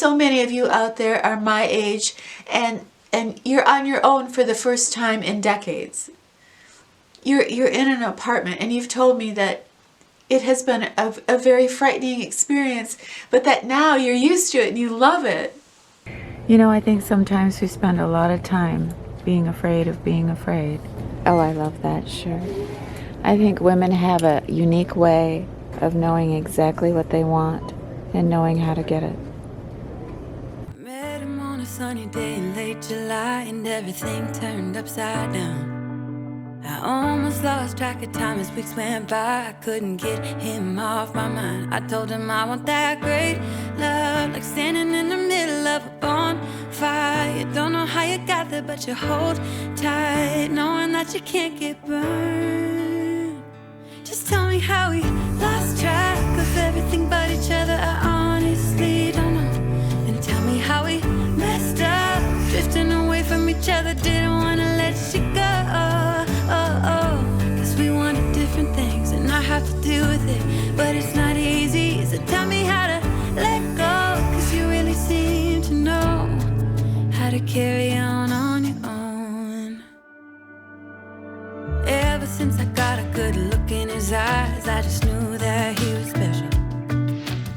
so many of you out there are my age and you're on your own for the first time in decades. You're in an apartment and you've told me that it has been a very frightening experience, but that now you're used to it and you love it. You know, I think sometimes we spend a lot of time being afraid of being afraid. Oh, I love that shirt. I think women have a unique way of knowing exactly what they want and knowing how to get it. Met him on a sunny day in late July and everything turned upside down. I almost lost track of time as weeks went by. I couldn't get him off my mind. I told him I want that great love, like standing in the middle of a bonfire. You don't know how you got there, but you hold tight, knowing that you can't get burned. Just tell me how we lost track of everything but each other. I honestly don't know. And tell me how we messed up, drifting away from each other. Didn't want to let you go. Cause we wanted different things and I have to deal with it, but it's not easy. So tell me how to let go, cause you really seem to know how to carry on your own. Ever since I got a good look in his eyes, I just knew that he was special.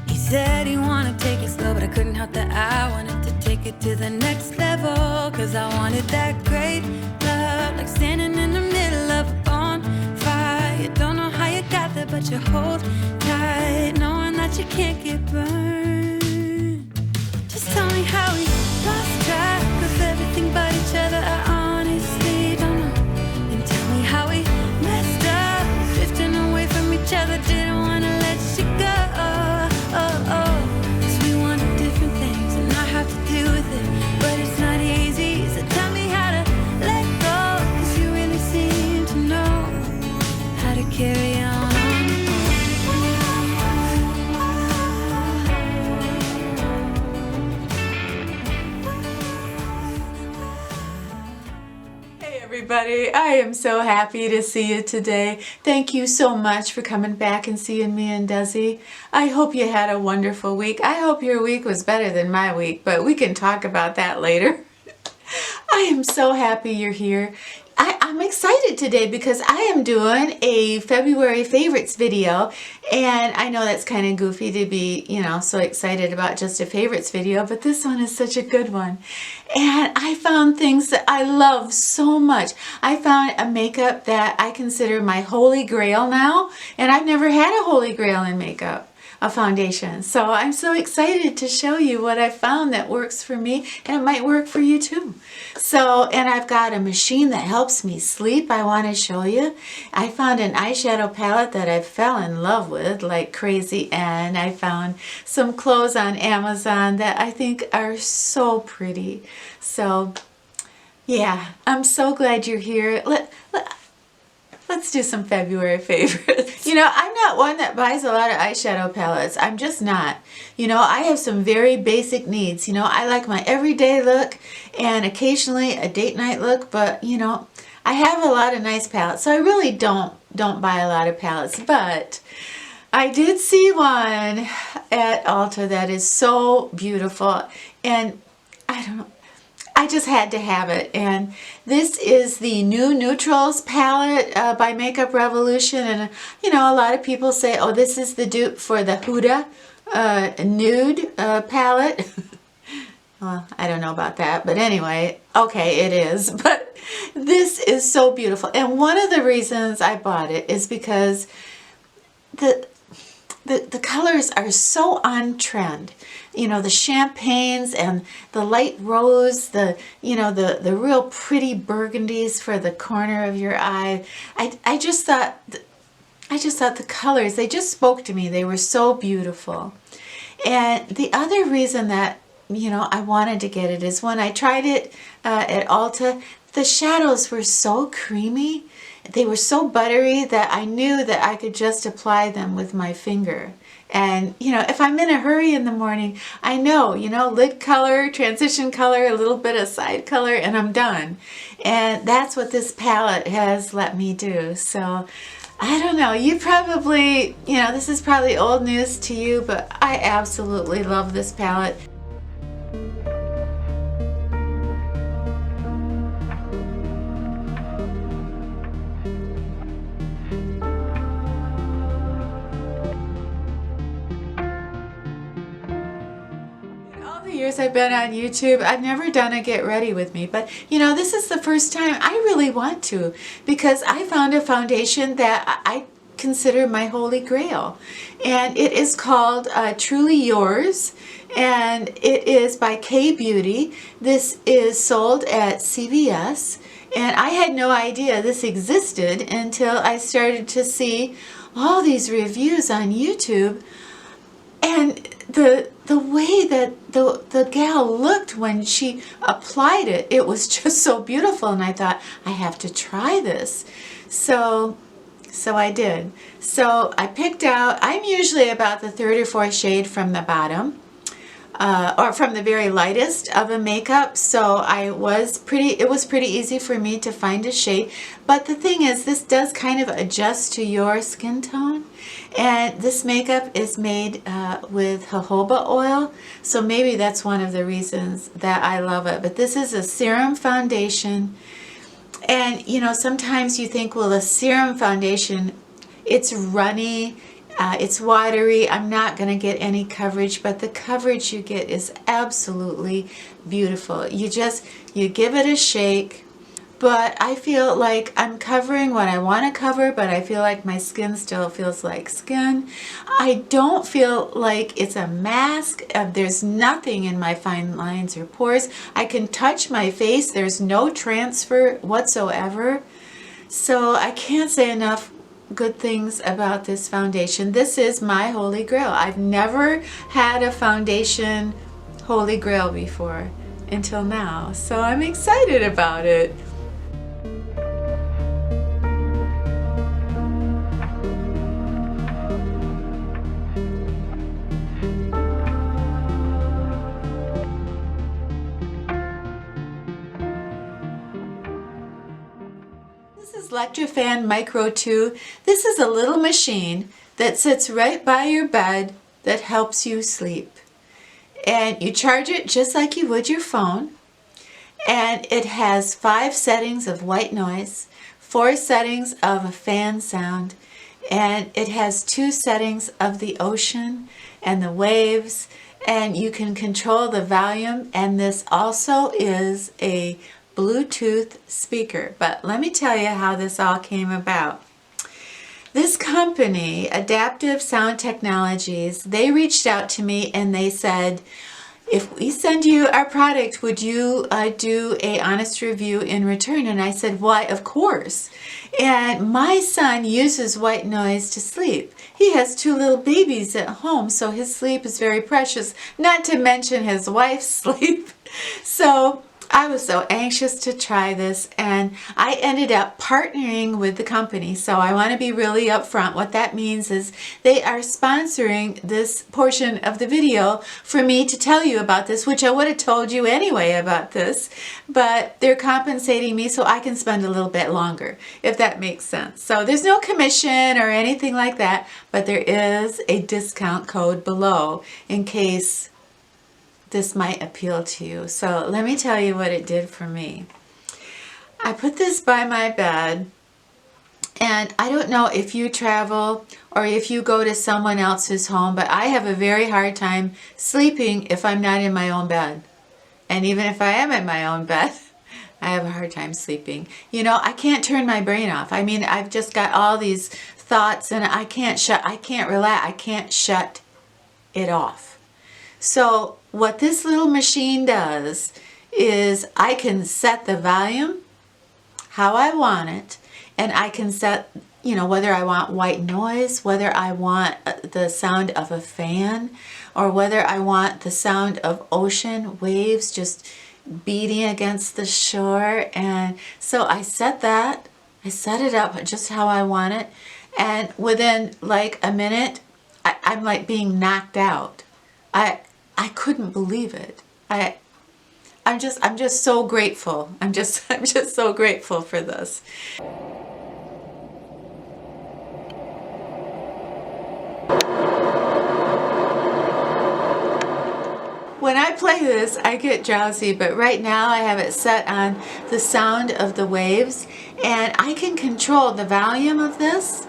He said he wanted to take it slow, but I couldn't help that I wanted to take it to the next level. Cause I wanted that great love, like standing in the middle of a bonfire. You don't know how you got there, but you hold tight, knowing that you can't get burned. Just tell me how we lost track of everything but each other. I honestly don't know. And tell me how we messed up, drifting away from each other. Didn't want to let you go. Cause we wanted different things and I have to deal with it, but it's not easy. So tell me how to let go, cause you really seem to know how to carry on. Hey everybody, I am so happy to see you today. Thank you so much for coming back and seeing me and Desi. I hope you had a wonderful week. I hope your week was better than my week, but we can talk about that later. I am so happy you're here. I'm excited today because I am doing a February favorites video, and I know that's kind of goofy to be, you know, so excited about just a favorites video, but this one is such a good one. And I found things that I love so much. I found a makeup that I consider my holy grail now, and I've never had a holy grail in makeup. A foundation. So I'm so excited to show you what I found that works for me, and it might work for you too. So, and I've got a machine that helps me sleep I want to show you. I found an eyeshadow palette that I fell in love with like crazy, and I found some clothes on Amazon that I think are so pretty. So yeah, I'm so glad you're here. Let's do some February favorites. You know, I'm not one that buys a lot of eyeshadow palettes. I'm just not. You know, I have some very basic needs. You know, I like my everyday look and occasionally a date night look, but you know, I have a lot of nice palettes, so I really don't buy a lot of palettes. But I did see one at Ulta that is so beautiful, and I don't know, I just had to have it. And this is the new Neutrals palette by Makeup Revolution. And you know, a lot of people say, oh, this is the dupe for the Huda nude palette. Well, I don't know about that, but anyway, okay, it is. But this is so beautiful. And one of the reasons I bought it is because the colors are so on trend. You know, the champagnes and the light rose, the real pretty burgundies for the corner of your eye. I just thought the colors, they just spoke to me. They were so beautiful. And the other reason that, you know, I wanted to get it is when I tried it at Ulta, the shadows were so creamy. They were so buttery that I knew that I could just apply them with my finger. And, you know, if I'm in a hurry in the morning, I know, you know, lid color, transition color, a little bit of side color, and I'm done. And that's what this palette has let me do. So, I don't know, you probably, you know, this is probably old news to you, but I absolutely love this palette. years I've been on YouTube, I've never done a get ready with me, but you know, this is the first time I really want to, because I found a foundation that I consider my holy grail, and it is called Truly Yours, and it is by K Beauty. This is sold at CVS, and I had no idea this existed until I started to see all these reviews on YouTube, and the way that the gal looked when she applied it, it was just so beautiful, and I thought, I have to try this. So I did. So I picked out, I'm usually about the third or fourth shade from the bottom, or from the very lightest of a makeup, so it was pretty easy for me to find a shade. But the thing is, this does kind of adjust to your skin tone, and this makeup is made with jojoba oil, so maybe that's one of the reasons that I love it. But this is a serum foundation. And you know, sometimes you think, well, a serum foundation, it's runny, it's watery, I'm not going to get any coverage, but the coverage you get is absolutely beautiful. You give it a shake, but I feel like I'm covering what I want to cover, but I feel like my skin still feels like skin. I don't feel like it's a mask. There's nothing in my fine lines or pores. I can touch my face. There's no transfer whatsoever. So I can't say enough good things about this foundation. This is my holy grail. I've never had a foundation holy grail before until now. So I'm excited about it. Electrofan Micro 2. This is a little machine that sits right by your bed that helps you sleep. And you charge it just like you would your phone. And it has 5 settings of white noise, 4 settings of a fan sound, and it has 2 settings of the ocean and the waves, and you can control the volume, and this also is a Bluetooth speaker. But let me tell you how this all came about. This company, Adaptive Sound Technologies, they reached out to me and they said, if we send you our product, would you do a honest review in return? And I said, why, of course. And my son uses white noise to sleep. He has 2 little babies at home, so his sleep is very precious, not to mention his wife's sleep. So I was so anxious to try this, and I ended up partnering with the company. So I want to be really upfront. What that means is they are sponsoring this portion of the video for me to tell you about this, which I would have told you anyway about this, but they're compensating me so I can spend a little bit longer, if that makes sense. So there's no commission or anything like that, but there is a discount code below in case this might appeal to you. So let me tell you what it did for me. I put this by my bed, and I don't know if you travel or if you go to someone else's home, but I have a very hard time sleeping if I'm not in my own bed. And even if I am in my own bed, I have a hard time sleeping. You know, I can't turn my brain off. I mean, I've just got all these thoughts, and I can't relax, I can't shut it off. So what this little machine does is I can set the volume how I want it, and I can set, you know, whether I want white noise, whether I want the sound of a fan, or whether I want the sound of ocean waves just beating against the shore. And so I set that, I set it up just how I want it, and within like a minute, I'm like being knocked out. I couldn't believe it. I'm just so grateful. I'm just so grateful for this. When I play this, I get drowsy, but right now I have it set on the sound of the waves, and I can control the volume of this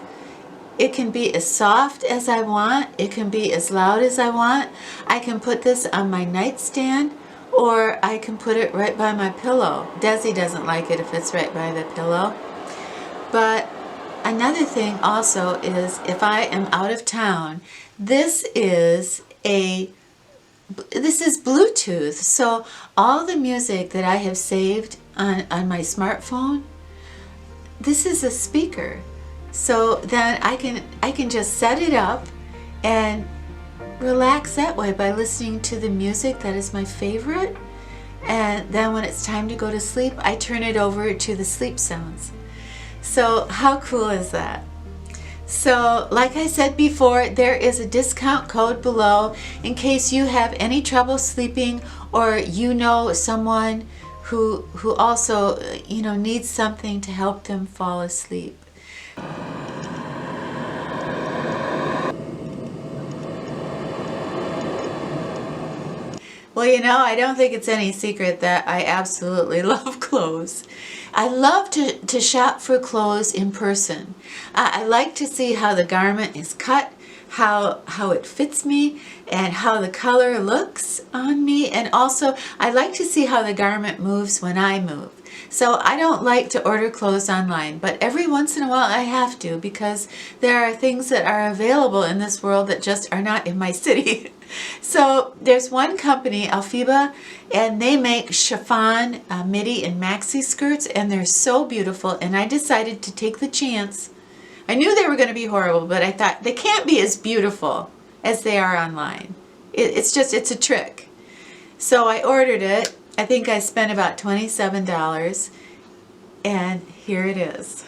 It can be as soft as I want. It can be as loud as I want. I can put this on my nightstand, or I can put it right by my pillow. Desi doesn't like it if it's right by the pillow. But another thing also is if I am out of town, this is Bluetooth. So all the music that I have saved on my smartphone, this is a speaker. So then I can just set it up and relax that way by listening to the music that is my favorite. And then when it's time to go to sleep, I turn it over to the sleep sounds. So how cool is that? So like I said before, there is a discount code below in case you have any trouble sleeping, or you know someone who also needs something to help them fall asleep. Well, I don't think it's any secret that I absolutely love clothes. I love to shop for clothes in person. I like to see how the garment is cut, how it fits me, and how the color looks on me. And also, I like to see how the garment moves when I move. So I don't like to order clothes online, but every once in a while I have to, because there are things that are available in this world that just are not in my city. So there's one company, Alfiba, and they make chiffon midi and maxi skirts, and they're so beautiful, and I decided to take the chance. I knew they were going to be horrible, but I thought they can't be as beautiful as they are online. It's a trick. So I ordered it. I think I spent about $27, and here it is.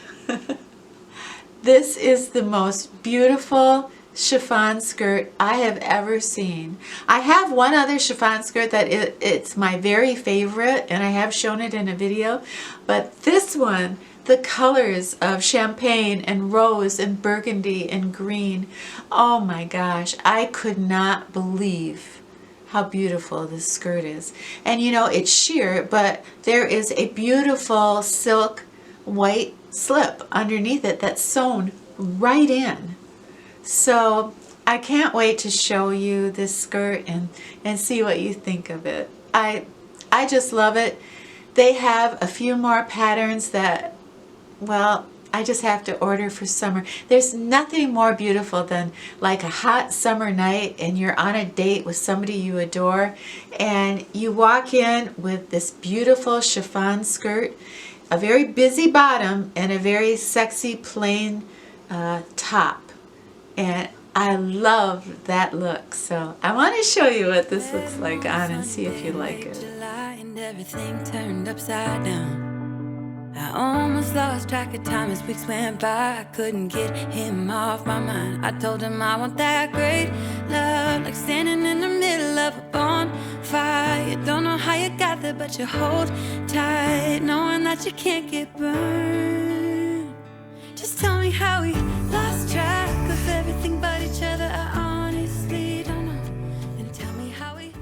This is the most beautiful chiffon skirt I have ever seen. I have one other chiffon skirt that it's my very favorite, and I have shown it in a video, but this one, the colors of champagne and rose and burgundy and green, oh my gosh, I could not believe how beautiful this skirt is. And it's sheer, but there is a beautiful silk white slip underneath it that's sewn right in. So I can't wait to show you this skirt and see what you think of it. I just love it. They have a few more patterns that, well, I just have to order for summer. There's nothing more beautiful than like a hot summer night and you're on a date with somebody you adore, and you walk in with this beautiful chiffon skirt, a very busy bottom, and a very sexy plain top. And I love that look. So I want to show you what this looks like on and see if you like it. Everything turned upside down. I almost lost track of time as weeks went by. I couldn't get him off my mind. I told him I want that great love, like standing in the middle of a bonfire. You don't know how you got there, but you hold tight, knowing that you can't get burned. Just tell me how we lost track of everything but each other. I honestly don't know. And tell me how we...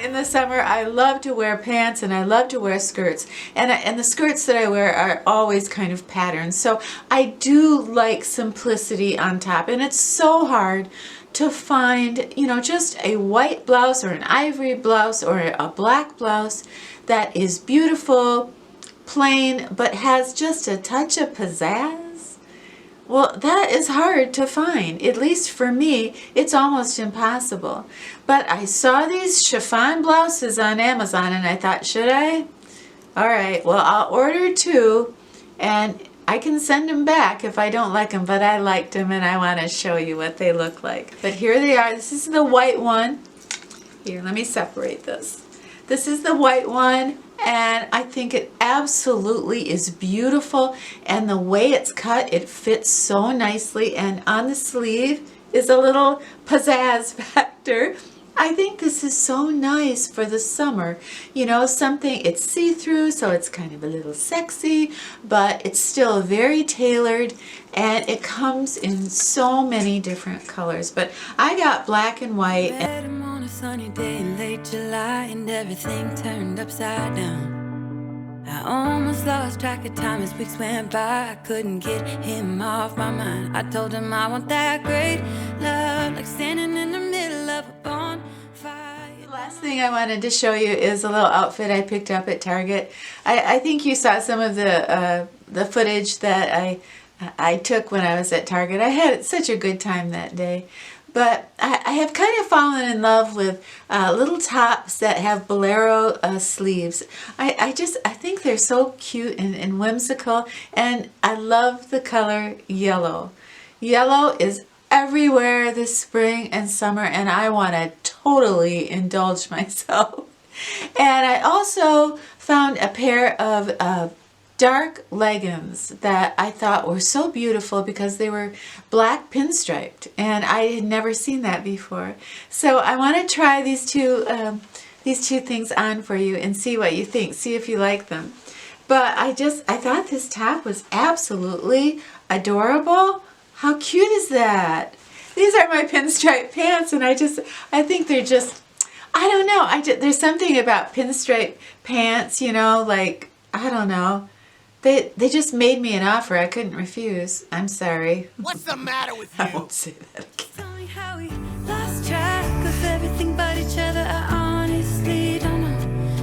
In the summer, I love to wear pants and I love to wear skirts. And the skirts that I wear are always kind of patterned. So I do like simplicity on top. And it's so hard to find, just a white blouse or an ivory blouse or a black blouse that is beautiful, plain, but has just a touch of pizzazz. Well, that is hard to find. At least for me, it's almost impossible. But I saw these chiffon blouses on Amazon and I thought, should I? All right, well, I'll order 2 and I can send them back if I don't like them, but I liked them and I want to show you what they look like. But here they are. This is the white one. Here, let me separate this. This is the white one, and I think it absolutely is beautiful, and the way it's cut, it fits so nicely, and on the sleeve is a little pizzazz factor. I think this is so nice for the summer. Something, it's see-through, so it's kind of a little sexy, but it's still very tailored, and it comes in so many different colors. But I got black and white. Met him on a sunny day in late July, and everything turned upside down. I almost lost track of time as weeks went by. I couldn't get him off my mind. I told him I want that great love, like standing in the middle of a bonfire. The last thing I wanted to show you is a little outfit I picked up at Target. I think you saw some of the footage that I took when I was at Target. I had such a good time that day. But I have kind of fallen in love with little tops that have bolero sleeves. I think they're so cute and whimsical, and I love the color yellow. Yellow is everywhere this spring and summer, and I want to totally indulge myself. And I also found a pair of dark leggings that I thought were so beautiful because they were black pinstriped, and I had never seen that before. So I want to try these two things on for you and see what you think, see if you like them. But I thought this top was absolutely adorable. How cute is that? These are my pinstripe pants, and I think they're just, I don't know, there's something about pinstripe pants, you know, like, I don't know. They just made me an offer I couldn't refuse. I'm sorry. What's the matter with you? I won't say that again. Tell me how we lost track of everything but each other. I honestly don't know.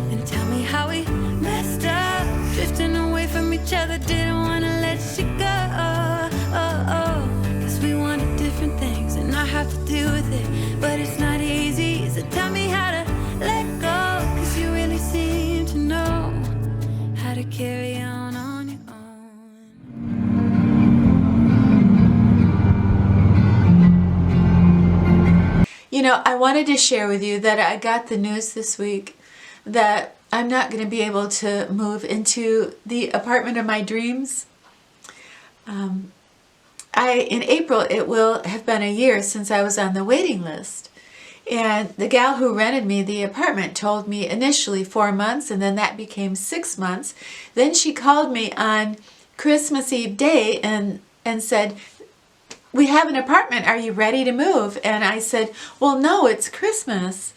And tell me how we messed up, drifting away from each other. Didn't want to let you go. Cause we wanted different things, and I have to deal with it. But it's not easy, so tell me how to let go. Cause you really seem to know how to carry on your own. You know, I wanted to share with you that I got the news this week that I'm not going to be able to move into the apartment of my dreams. In April, it will have been a year since I was on the waiting list. And the gal who rented me the apartment told me initially 4 months, and then that became 6 months. Then she called me on Christmas Eve day and said, "We have an apartment, are you ready to move?" And I said, "Well, no, it's Christmas."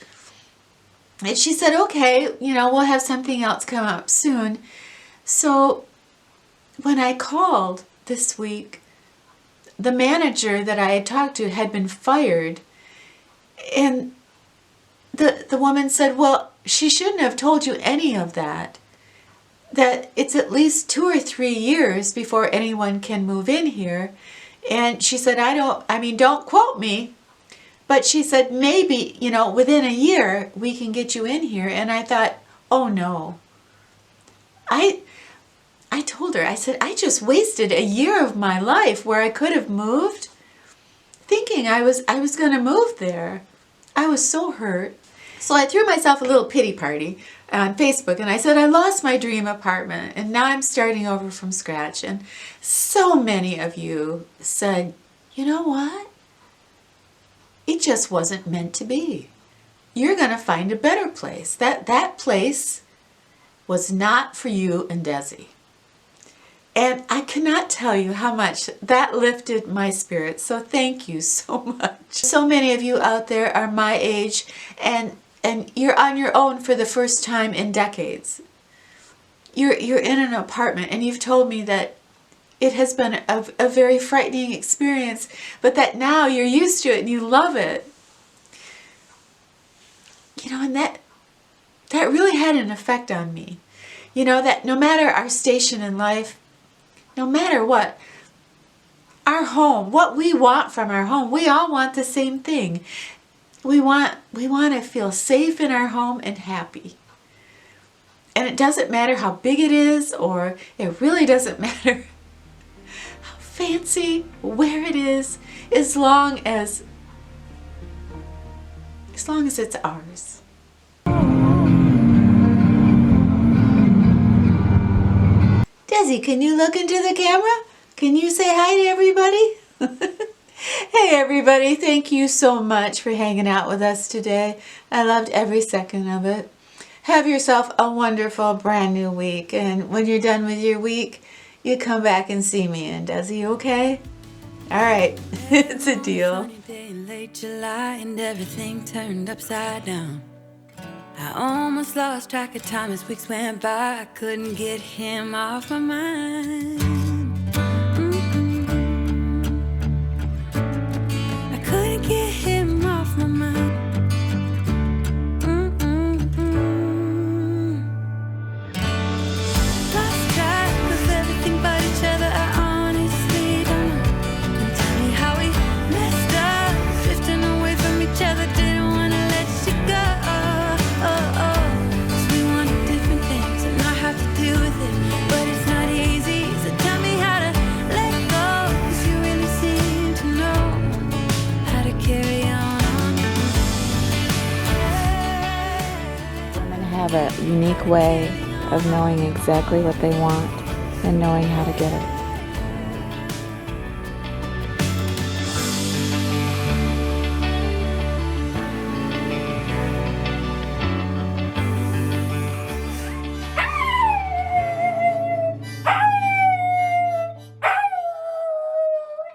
And she said, "Okay, you know, we'll have something else come up soon." So when I called this week, the manager that I had talked to had been fired. And the woman said, "Well, she shouldn't have told you any of that. That it's at least 2 or 3 years before anyone can move in here." And she said, don't quote me, but she said, maybe, you know, within a year we can get you in here. And I thought, oh no. I told her, I said, I just wasted a year of my life where I could have moved, thinking I was going to move there. I was so hurt. So I threw myself a little pity party on Facebook, and I said, I lost my dream apartment, and now I'm starting over from scratch. And so many of you said, you know what? It just wasn't meant to be. You're going to find a better place. That place was not for you and Desi. And I cannot tell you how much that lifted my spirit. So thank you so much. So many of you out there are my age, and you're on your own for the first time in decades. You're in an apartment, and you've told me that it has been a very frightening experience, but that now you're used to it and you love it. You know, and that really had an effect on me. You know, that no matter our station in life, no matter what, our home, what we want from our home, we all want the same thing. We want to feel safe in our home and happy. And it doesn't matter how big it is, or it really doesn't matter how fancy, where it is, as long as it's ours. Desi, can you look into the camera? Can you say hi to everybody? Hey everybody, thank you so much for hanging out with us today. I loved every second of it. Have yourself a wonderful brand new week, and when you're done with your week, you come back and see me and Desi, okay? Alright, it's a deal. Sunny day in late July, and everything turned upside down. I almost almost lost track of time as weeks went by. I couldn't get him off my mind. I couldn't get him off my mind. Lost track of everything but each other. I honestly don't know. Don't tell me how we messed up, drifting away from each other. Didn't want to let you go. 'Cause we wanted different things and I have to deal with it, but it's not easy. So tell me how to let go, 'cause you really seem to know how to carry on. Women have a unique way of knowing exactly what they want and knowing how to get it.